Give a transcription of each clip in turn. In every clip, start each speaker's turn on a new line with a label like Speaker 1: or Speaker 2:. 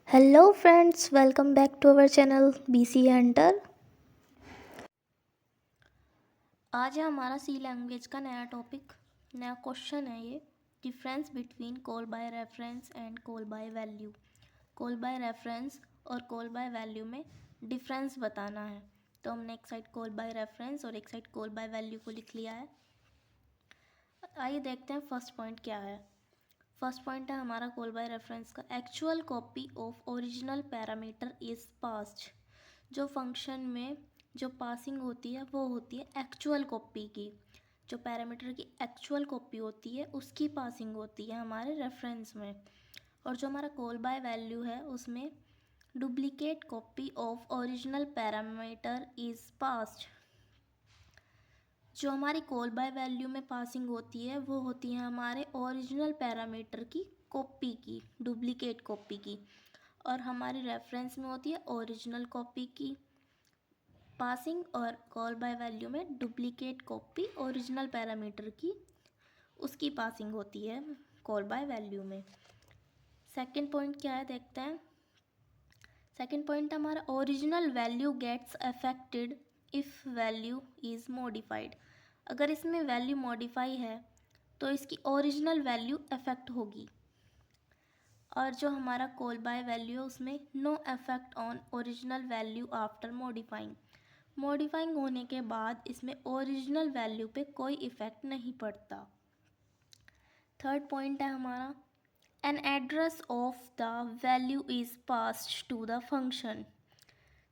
Speaker 1: Hello friends, welcome back to our channel BC Hunter. आज है हमारा सी लैंग्वेज का नया टॉपिक, नया क्वेश्चन है ये। Difference between call by reference and call by value. Call by reference और कॉल बाय वैल्यू में डिफरेंस बताना है। तो हमने एक साइड कॉल बाय रेफरेंस और एक साइड कॉल बाय वैल्यू को लिख लिया है। आइए देखते हैं फर्स्ट पॉइंट क्या है। फर्स्ट पॉइंट है हमारा कॉल बाय रेफरेंस का, actual copy of original parameter is passed. जो फंक्शन में जो पासिंग होती है वो होती है एक्चुअल कॉपी की। जो पैरामीटर की एक्चुअल कॉपी होती है उसकी पासिंग होती है हमारे रेफरेंस में। और जो हमारा कॉल बाय वैल्यू है उसमें duplicate copy of original parameter is passed. जो हमारी कॉल बाय वैल्यू में पासिंग होती है वो होती है हमारे ओरिजिनल पैरामीटर की कॉपी की, डुप्लीकेट कॉपी की। और हमारी रेफरेंस में होती है ओरिजिनल कॉपी की पासिंग, और कॉल बाय वैल्यू में डुप्लीकेट कॉपी ओरिजिनल पैरामीटर की उसकी पासिंग होती है कॉल बाय वैल्यू में। सेकंड पॉइंट क्या है देखते हैं। सेकंड पॉइंट हमारा original value gets affected if value is modified. अगर इसमें वैल्यू मॉडिफाई है तो इसकी ओरिजिनल वैल्यू अफेक्ट होगी। और जो हमारा कॉल बाय वैल्यू है उसमें no affect on original value after modifying. Modifying होने के बाद इसमें ओरिजिनल वैल्यू पे कोई इफ़ेक्ट नहीं पड़ता। थर्ड पॉइंट है हमारा an address of the value is passed to the function.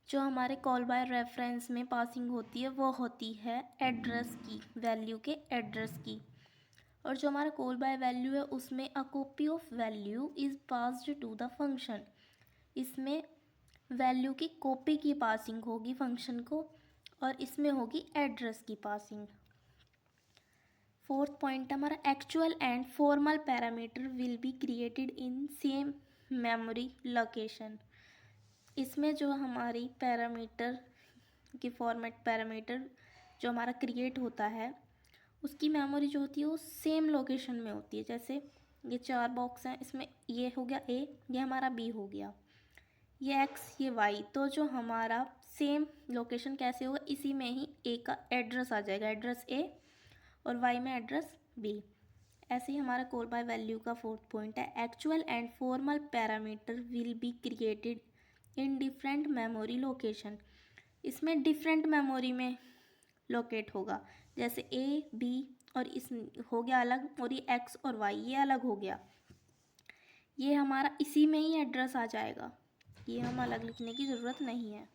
Speaker 1: जो हमारे कॉल बाय रेफरेंस में पासिंग होती है वो होती है एड्रेस की, वैल्यू के एड्रेस की। और जो हमारा कॉल बाय वैल्यू है उसमें a copy of value is passed to the function. इसमें वैल्यू की कॉपी की पासिंग होगी फंक्शन को, और इसमें होगी एड्रेस की पासिंग। फोर्थ पॉइंट हमारा actual and formal parameter will be created in same memory location. इसमें जो हमारी पैरामीटर की फॉर्मेट पैरामीटर जो हमारा क्रिएट होता है उसकी मेमोरी जो होती है वो सेम लोकेशन में होती है। जैसे ये चार बॉक्स हैं, इसमें ये हो गया ए, ये हमारा बी हो गया, ये एक्स, ये वाई। तो जो हमारा सेम लोकेशन कैसे होगा, इसी में ही ए का एड्रेस आ जाएगा, एड्रेस ए, और वाई में एड्रेस बी। ऐसे ही हमारा कॉल बाय वैल्यू का फोर्थ पॉइंट है actual and formal parameter will be created in different memory location. इसमें डिफरेंट मेमोरी में लोकेट होगा। जैसे ए बी और इस हो गया अलग, और ये एक्स और वाई ये अलग हो गया, ये हमारा इसी में ही एड्रेस आ जाएगा, ये हम अलग लिखने की ज़रूरत नहीं है।